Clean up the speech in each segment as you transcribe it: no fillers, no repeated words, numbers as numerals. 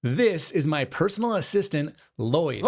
This is my personal assistant, Lloyd.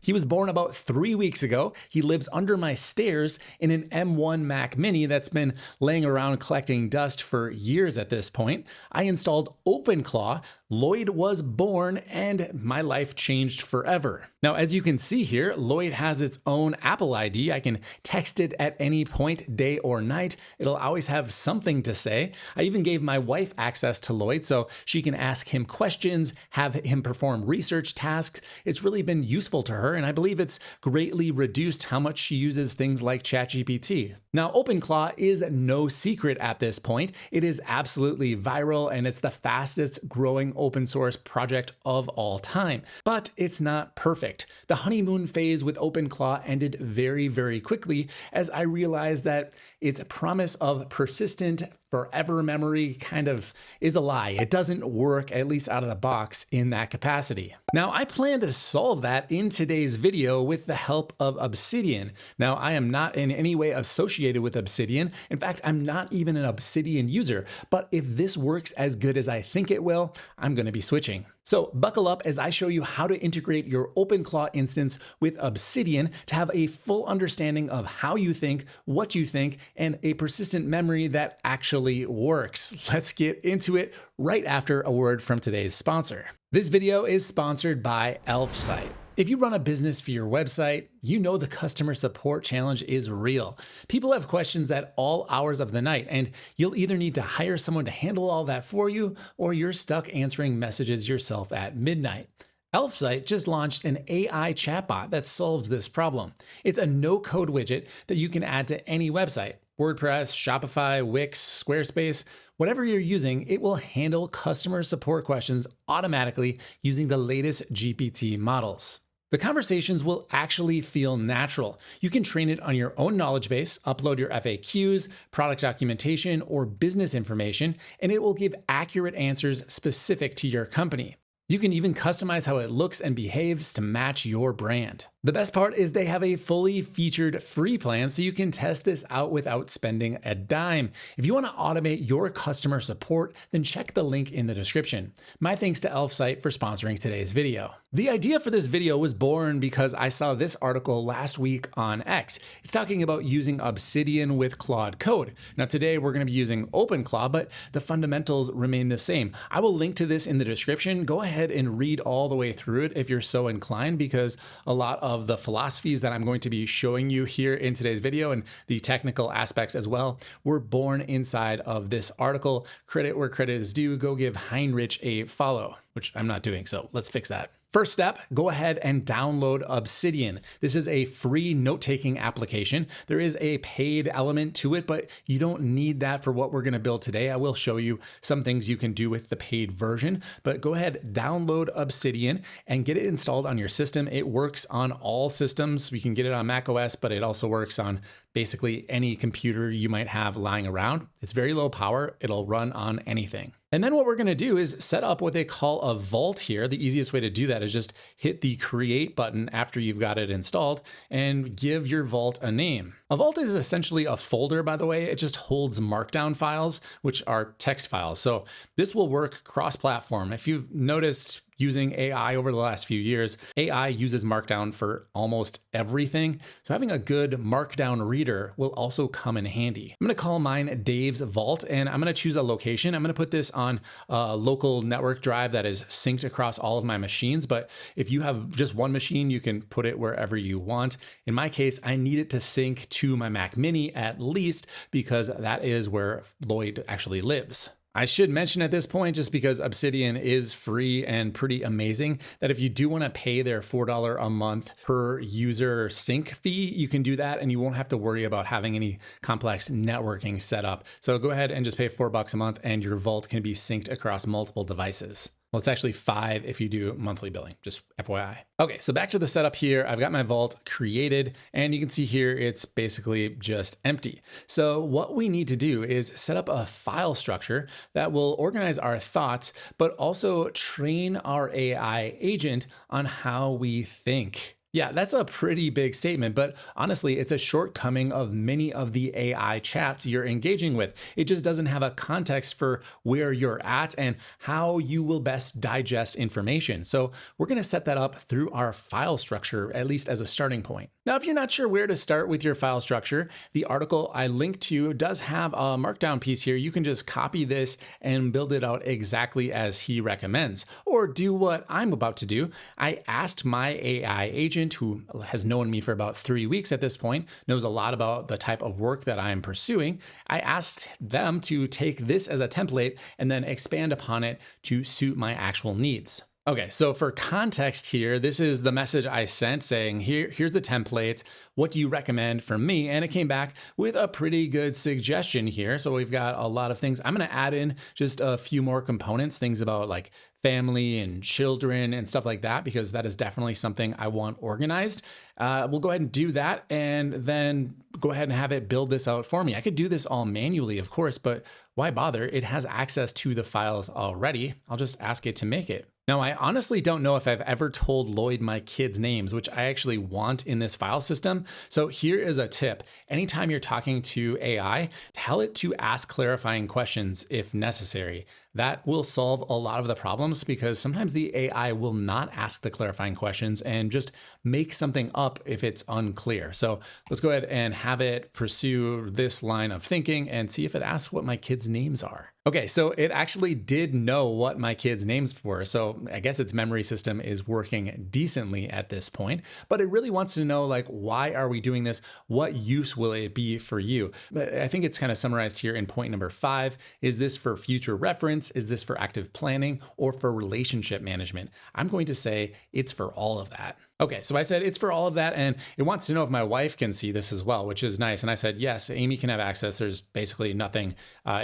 He was born about 3 weeks ago. He lives under my stairs in an M1 Mac Mini that's been laying around collecting dust for years at this point. I installed OpenClaw. Lloyd was born and my life changed forever. Now, as you can see here, Lloyd has its own Apple ID. I can text it at any point, day or night. It'll always have something to say. I even gave my wife access to Lloyd so she can ask him questions, have him perform research tasks. It's really been useful to her, and I believe it's greatly reduced how much she uses things like ChatGPT. Now, OpenClaw is no secret at this point. It is absolutely viral, and it's the fastest growing open source project of all time. But it's not perfect. The honeymoon phase with OpenClaw ended very, very quickly as I realized that its promise of persistent forever memory kind of is a lie. It doesn't work, at least out of the box, in that capacity. Now, I plan to solve that in today's video with the help of Obsidian. Now, I am not in any way associated with Obsidian. In fact, I'm not even an Obsidian user, but if this works as good as I think it will, I'm going to be switching. So buckle up as I show you how to integrate your OpenClaw instance with Obsidian to have a full understanding of how you think, what you think, and a persistent memory that actually works. Let's get into it right after a word from today's sponsor. This video is sponsored by Elfsight. If you run a business for your website, you know the customer support challenge is real. People have questions at all hours of the night, and you'll either need to hire someone to handle all that for you, or you're stuck answering messages yourself at midnight. Elfsight just launched an AI chatbot that solves this problem. It's a no-code widget that you can add to any website. WordPress, Shopify, Wix, Squarespace, whatever you're using, it will handle customer support questions automatically using the latest GPT models. The conversations will actually feel natural. You can train it on your own knowledge base, upload your FAQs, product documentation, or business information, and it will give accurate answers specific to your company. You can even customize how it looks and behaves to match your brand. The best part is they have a fully featured free plan so you can test this out without spending a dime. If you want to automate your customer support, then check the link in the description. My thanks to Elfsight for sponsoring today's video. The idea for this video was born because I saw this article last week on X. It's talking about using Obsidian with Claude Code. Now today we're going to be using OpenClaw, but the fundamentals remain the same. I will link to this in the description. Go ahead and read all the way through it if you're so inclined, because a lot of the philosophies that I'm going to be showing you here in today's video and the technical aspects as well were born inside of this article. Credit where credit is due. Go give Heinrich a follow, which I'm not doing, so let's fix that. First step, go ahead and download Obsidian. This is a free note-taking application. There is a paid element to it, but you don't need that for what we're going to build today. I will show you some things you can do with the paid version, but go ahead, download Obsidian and get it installed on your system. It works on all systems. We can get it on macOS, but it also works on basically any computer you might have lying around. It's very low power. It'll run on anything. And then what we're going to do is set up what they call a vault here. The easiest way to do that is just hit the create button after you've got it installed and give your vault a name. A vault is essentially a folder, by the way. It just holds markdown files, which are text files. So this will work cross-platform. If you've noticed using AI over the last few years, AI uses Markdown for almost everything. So having a good Markdown reader will also come in handy. I'm going to call mine Dave's Vault, and I'm going to choose a location. I'm going to put this on a local network drive that is synced across all of my machines. But if you have just one machine, you can put it wherever you want. In my case, I need it to sync to my Mac Mini at least, because that is where Lloyd actually lives. I should mention at this point, just because Obsidian is free and pretty amazing, that if you do want to pay their $4 a month per user sync fee, you can do that and you won't have to worry about having any complex networking set up. So go ahead and just pay $4 a month and your vault can be synced across multiple devices. Well, it's actually 5 if you do monthly billing, just FYI. Okay, so back to the setup here. I've got my vault created and you can see here it's basically just empty. So what we need to do is set up a file structure that will organize our thoughts, but also train our AI agent on how we think. Yeah, that's a pretty big statement, but honestly, it's a shortcoming of many of the AI chats you're engaging with. It just doesn't have a context for where you're at and how you will best digest information. So we're going to set that up through our file structure, at least as a starting point. Now, if you're not sure where to start with your file structure, the article I linked to does have a markdown piece here. You can just copy this and build it out exactly as he recommends, or do what I'm about to do. I asked my AI agent, who has known me for about 3 weeks at this point, knows a lot about the type of work that I'm pursuing. I asked them to take this as a template and then expand upon it to suit my actual needs. Okay, so for context here, this is the message I sent saying, here's the template. What do you recommend for me? And it came back with a pretty good suggestion here. So we've got a lot of things. I'm going to add in just a few more components, things about like family and children and stuff like that, because that is definitely something I want organized. We'll go ahead and do that and then go ahead and have it build this out for me. I could do this all manually, of course, but why bother? It has access to the files already. I'll just ask it to make it. Now, I honestly don't know if I've ever told Lloyd my kids' names, which I actually want in this file system. So here is a tip. Anytime you're talking to AI, tell it to ask clarifying questions if necessary. That will solve a lot of the problems because sometimes the AI will not ask the clarifying questions and just make something up if it's unclear. So let's go ahead and have it pursue this line of thinking and see if it asks what my kids' names are. Okay, so it actually did know what my kids' names were. So I guess its memory system is working decently at this point, but it really wants to know, like, why are we doing this? What use will it be for you? I think it's kind of summarized here in point number 5. Is this for future reference? Is this for active planning or for relationship management? I'm going to say it's for all of that. Okay, so I said it's for all of that, and it wants to know if my wife can see this as well, which is nice. And I said, yes, Amy can have access. There's basically nothing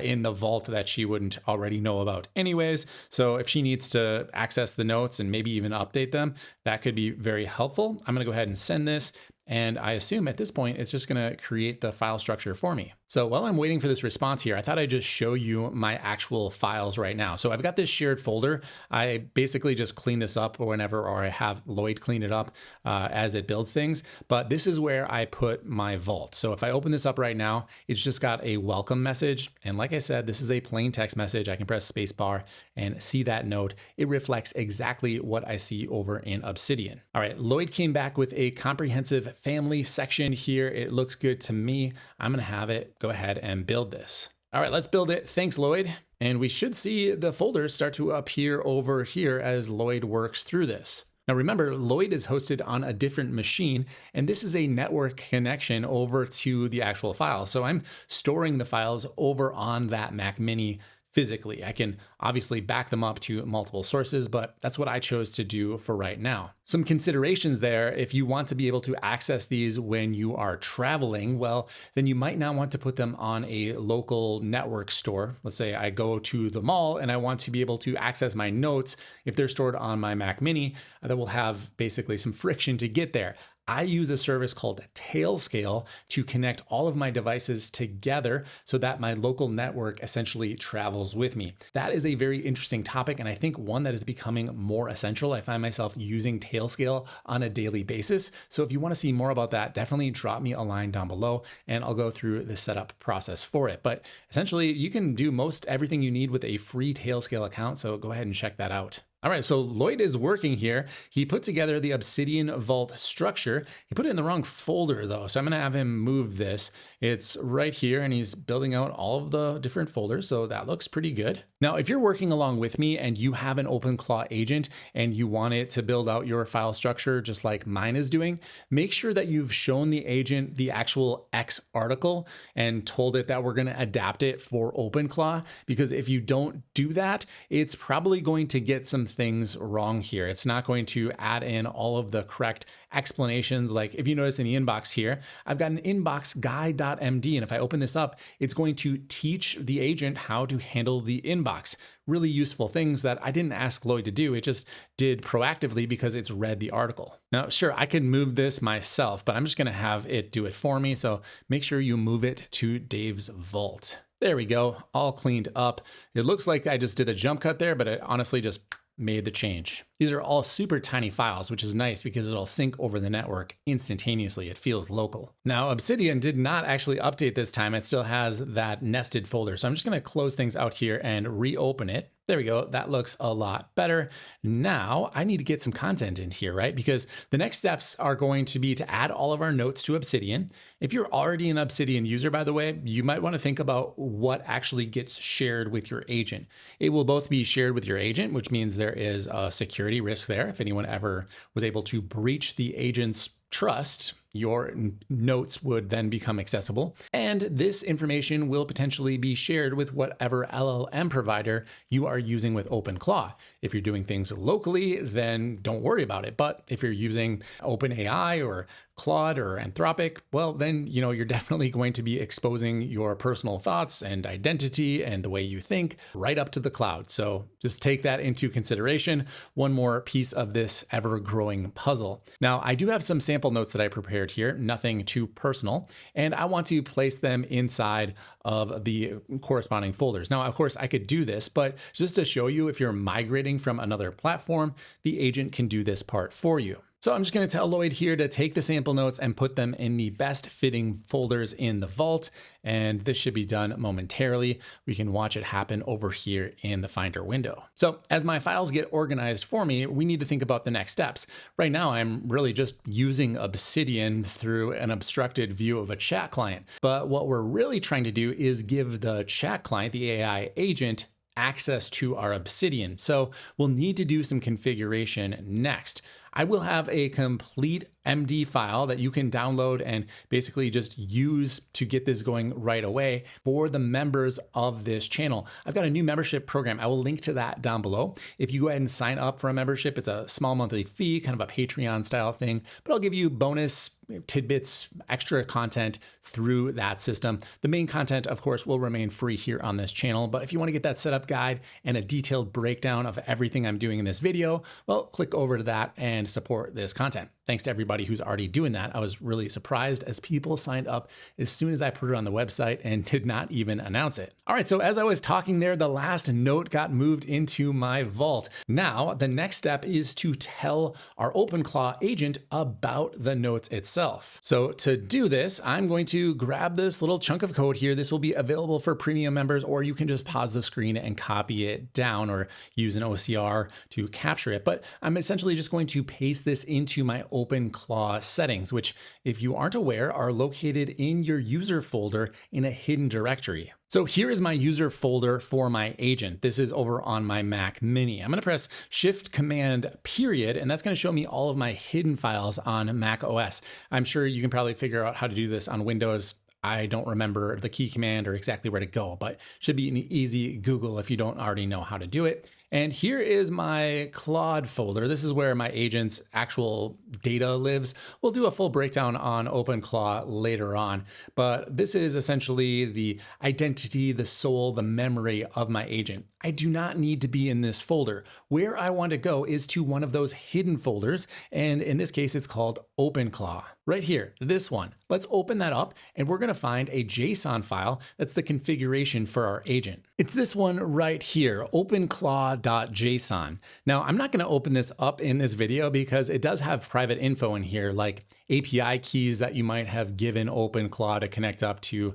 in the vault that she wouldn't already know about anyways. So if she needs to access the notes and maybe even update them, that could be very helpful. I'm gonna go ahead and send this. And I assume at this point, it's just gonna create the file structure for me. So while I'm waiting for this response here, I thought I'd just show you my actual files right now. So I've got this shared folder. I basically just clean this up whenever, or I have Lloyd clean it up as it builds things. But this is where I put my vault. So if I open this up right now, it's just got a welcome message. And like I said, this is a plain text message. I can press spacebar and see that note. It reflects exactly what I see over in Obsidian. All right, Lloyd came back with a comprehensive family section here. It looks good to me. I'm gonna have it go ahead and build this. All right, let's build it. Thanks, Lloyd. And we should see the folders start to appear over here as Lloyd works through this. Now remember, Lloyd is hosted on a different machine, and this is a network connection over to the actual file. So I'm storing the files over on that Mac Mini physically. I can obviously back them up to multiple sources, but that's what I chose to do for right now. Some considerations there: if you want to be able to access these when you are traveling, well, then you might not want to put them on a local network store. Let's say I go to the mall and I want to be able to access my notes. If they're stored on my Mac Mini, that will have basically some friction to get there. I use a service called Tailscale to connect all of my devices together so that my local network essentially travels with me. That is a very interesting topic, and I think one that is becoming more essential. I find myself using Tailscale on a daily basis. So if you want to see more about that, definitely drop me a line down below and I'll go through the setup process for it. But essentially, you can do most everything you need with a free Tailscale account, so go ahead and check that out. All right, so Lloyd is working here. He put together the Obsidian Vault structure. He put it in the wrong folder though, so I'm gonna have him move this. It's right here, and he's building out all of the different folders, so that looks pretty good. Now, if you're working along with me and you have an OpenClaw agent and you want it to build out your file structure just like mine is doing, make sure that you've shown the agent the actual X article and told it that we're gonna adapt it for OpenClaw, because if you don't do that, it's probably going to get some things wrong here. It's not going to add in all of the correct explanations. Like if you notice in the inbox here, I've got an inbox guide.md, and if I open this up, it's going to teach the agent how to handle the inbox. Really useful things that I didn't ask Lloyd to do. It just did proactively because it's read the article. Now, sure, I could move this myself, but I'm just gonna have it do it for me. So make sure you move it to Dave's vault. There we go, all cleaned up. It looks like I just did a jump cut there, but it honestly just made the change. These are all super tiny files, which is nice because it'll sync over the network instantaneously. It feels local. Now, Obsidian did not actually update this time. It still has that nested folder. So I'm just going to close things out here and reopen it. There we go. That looks a lot better. Now I need to get some content in here, right? Because the next steps are going to be to add all of our notes to Obsidian. If you're already an Obsidian user, by the way, you might want to think about what actually gets shared with your agent. It will both be shared with your agent, which means there is a security risk there. If anyone ever was able to breach the agent's trust, your notes would then become accessible. And this information will potentially be shared with whatever LLM provider you are using with OpenClaw. If you're doing things locally, then don't worry about it. But if you're using OpenAI or Claude or Anthropic, well, then, you're definitely going to be exposing your personal thoughts and identity and the way you think right up to the cloud. So just take that into consideration. One more piece of this ever-growing puzzle. Now, I do have some sample notes that I prepared here, nothing too personal, and I want to place them inside of the corresponding folders. Now, of course, I could do this, but just to show you, if you're migrating from another platform, the agent can do this part for you. So I'm just going to tell Lloyd here to take the sample notes and put them in the best fitting folders in the vault. And this should be done momentarily. We can watch it happen over here in the Finder window. So as my files get organized for me, we need to think about the next steps. Right now, I'm really just using Obsidian through an obstructed view of a chat client. But what we're really trying to do is give the chat client, the AI agent, access to our Obsidian. So we'll need to do some configuration next. I will have a complete MD file that you can download and basically just use to get this going right away for the members of this channel. I've got a new membership program. I will link to that down below. If you go ahead and sign up for a membership, it's a small monthly fee, kind of a Patreon style thing, but I'll give you bonus tidbits, extra content through that system. The main content, of course, will remain free here on this channel, but if you want to get that setup guide and a detailed breakdown of everything I'm doing in this video, well, click over to that and support this content. Thanks to everybody who's already doing that. I was really surprised as people signed up as soon as I put it on the website and did not even announce it. All right, so as I was talking there, the last note got moved into my vault. Now, the next step is to tell our OpenClaw agent about the notes itself. So to do this, I'm going to grab this little chunk of code here. This will be available for premium members, or you can just pause the screen and copy it down or use an OCR to capture it. But I'm essentially just going to paste this into my OpenClaw settings, which, if you aren't aware, are located in your user folder in a hidden directory. So here is my user folder for my agent. This is over on my Mac Mini. I'm going to press Shift Command period, and that's going to show me all of my hidden files on Mac OS. I'm sure you can probably figure out how to do this on Windows. I don't remember the key command or exactly where to go, but should be an easy Google if you don't already know how to do it. And here is my Claude folder. This is where my agent's actual data lives. We'll do a full breakdown on OpenClaw later on, but this is essentially the identity, the soul, the memory of my agent. I do not need to be in this folder. Where I want to go is to one of those hidden folders, and in this case, it's called OpenClaw. Right here, this one. Let's open that up, and we're going to find a JSON file that's the configuration for our agent. It's this one right here, openclaw.json. Now, I'm not going to open this up in this video because it does have private info in here, like API keys that you might have given OpenClaw to connect up to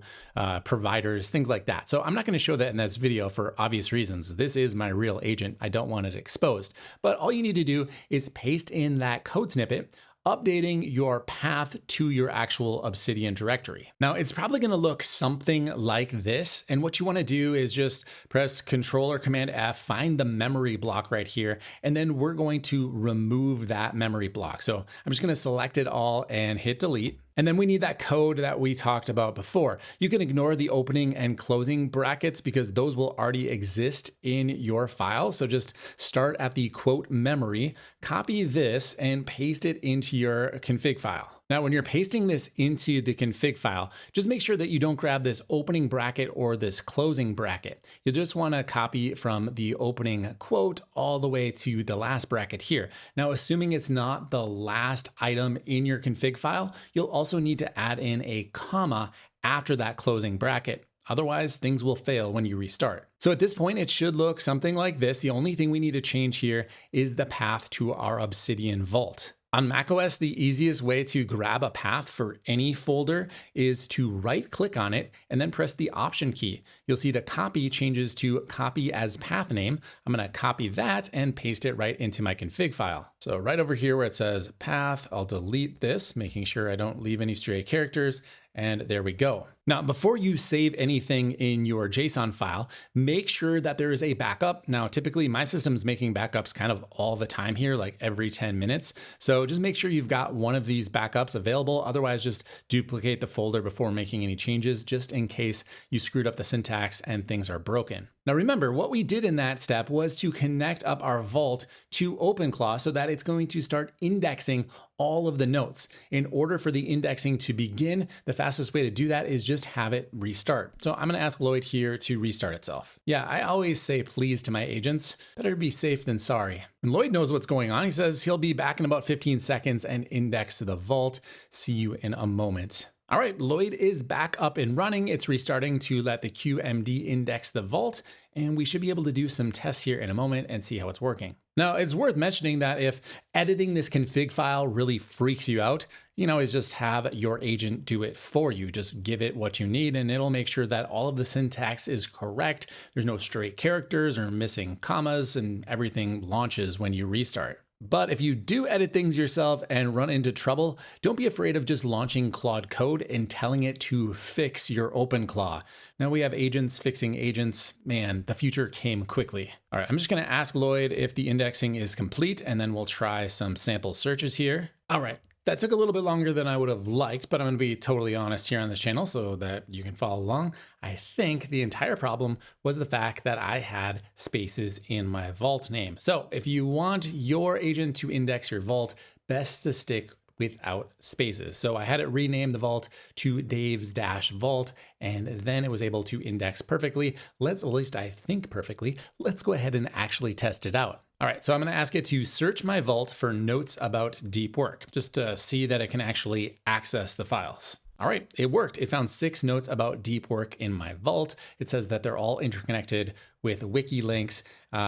providers, things like that. So I'm not going to show that in this video for obvious reasons. This is my real agent. I don't want it exposed. But all you need to do is paste in that code snippet, updating your path to your actual Obsidian directory. Now, it's probably going to look something like this. And what you want to do is just press Control or Command F, find the memory block right here, and then we're going to remove that memory block. So I'm just going to select it all and hit delete. And then we need that code that we talked about before. You can ignore the opening and closing brackets because those will already exist in your file. So just start at the quote memory, copy this and paste it into your config file. Now, when you're pasting this into the config file, just make sure that you don't grab this opening bracket or this closing bracket. You'll just want to copy from the opening quote all the way to the last bracket here. Now, assuming it's not the last item in your config file, you'll also need to add in a comma after that closing bracket. Otherwise, things will fail when you restart. So at this point, it should look something like this. The only thing we need to change here is the path to our Obsidian vault. On macOS, the easiest way to grab a path for any folder is to right-click on it and then press the Option key. You'll see the copy changes to copy as path name. I'm going to copy that and paste it right into my config file. So right over here where it says path, I'll delete this, making sure I don't leave any stray characters. And there we go. Now, before you save anything in your JSON file, make sure that there is a backup. Now, typically my system's making backups kind of all the time here, like every 10 minutes. So just make sure you've got one of these backups available. Otherwise, just duplicate the folder before making any changes, just in case you screwed up the syntax and things are broken. Now, remember, what we did in that step was to connect up our vault to OpenClaw so that it's going to start indexing all of the notes. In order for the indexing to begin, the fastest way to do that is just have it restart. So I'm going to ask Lloyd here to restart itself. Yeah, I always say please to my agents. Better be safe than sorry. And Lloyd knows what's going on. He says he'll be back in about 15 seconds and index to the vault. See you in a moment. All right, Lloyd is back up and running. It's restarting to let the QMD index the vault, and we should be able to do some tests here in a moment and see how it's working. Now, it's worth mentioning that if editing this config file really freaks you out, is just have your agent do it for you. Just give it what you need, and it'll make sure that all of the syntax is correct. There's no stray characters or missing commas, and everything launches when you restart. But if you do edit things yourself and run into trouble, don't be afraid of just launching Claude Code and telling it to fix your OpenClaw. Now we have agents fixing agents. Man, the future came quickly. All right, I'm just gonna ask Lloyd if the indexing is complete, and then we'll try some sample searches here. All right. That took a little bit longer than I would have liked, but I'm going to be totally honest here on this channel so that you can follow along. I think the entire problem was the fact that I had spaces in my vault name. So if you want your agent to index your vault, best to stick without spaces. So I had it rename the vault to Dave's-vault, and then it was able to index perfectly. At least I think perfectly. Let's go ahead and actually test it out. All right, so I'm going to ask it to search my vault for notes about deep work, just to see that it can actually access the files. All right, it worked. It found 6 notes about deep work in my vault. It says that they're all interconnected with wiki links.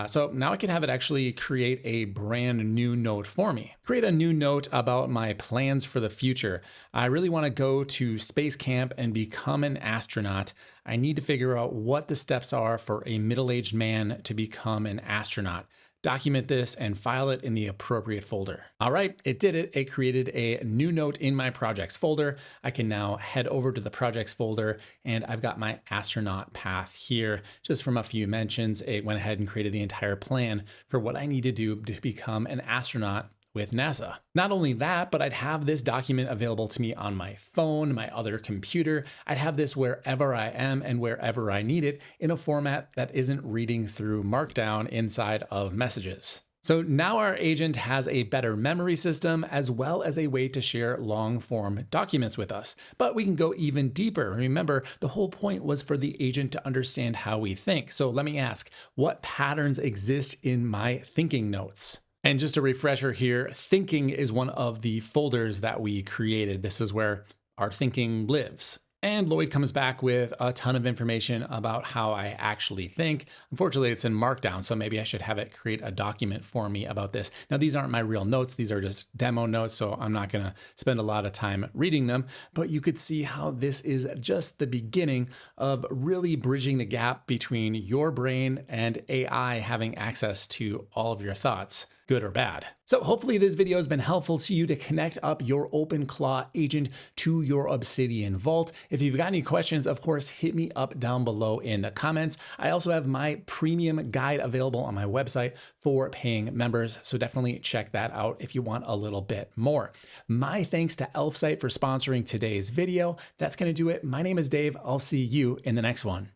So now I can have it actually create a brand new note for me. Create a new note about my plans for the future. I really want to go to space camp and become an astronaut. I need to figure out what the steps are for a middle-aged man to become an astronaut. Document this and file it in the appropriate folder. All right, it did it. It created a new note in my projects folder. I can now head over to the projects folder, and I've got my astronaut path here. Just from a few mentions, it went ahead and created the entire plan for what I need to do to become an astronaut with NASA. Not only that, but I'd have this document available to me on my phone, my other computer. I'd have this wherever I am and wherever I need it in a format that isn't reading through Markdown inside of messages. So now our agent has a better memory system as well as a way to share long-form documents with us. But we can go even deeper. Remember, the whole point was for the agent to understand how we think. So let me ask, what patterns exist in my thinking notes? And just a refresher here, thinking is one of the folders that we created. This is where our thinking lives. And Lloyd comes back with a ton of information about how I actually think. Unfortunately, it's in Markdown, so maybe I should have it create a document for me about this. Now, these aren't my real notes. These are just demo notes, so I'm not going to spend a lot of time reading them. But you could see how this is just the beginning of really bridging the gap between your brain and AI having access to all of your thoughts, good or bad. So hopefully this video has been helpful to you to connect up your OpenClaw agent to your Obsidian vault. If you've got any questions, of course, hit me up down below in the comments. I also have my premium guide available on my website for paying members, so definitely check that out if you want a little bit more. My thanks to Elfsight for sponsoring today's video. That's going to do it. My name is Dave. I'll see you in the next one.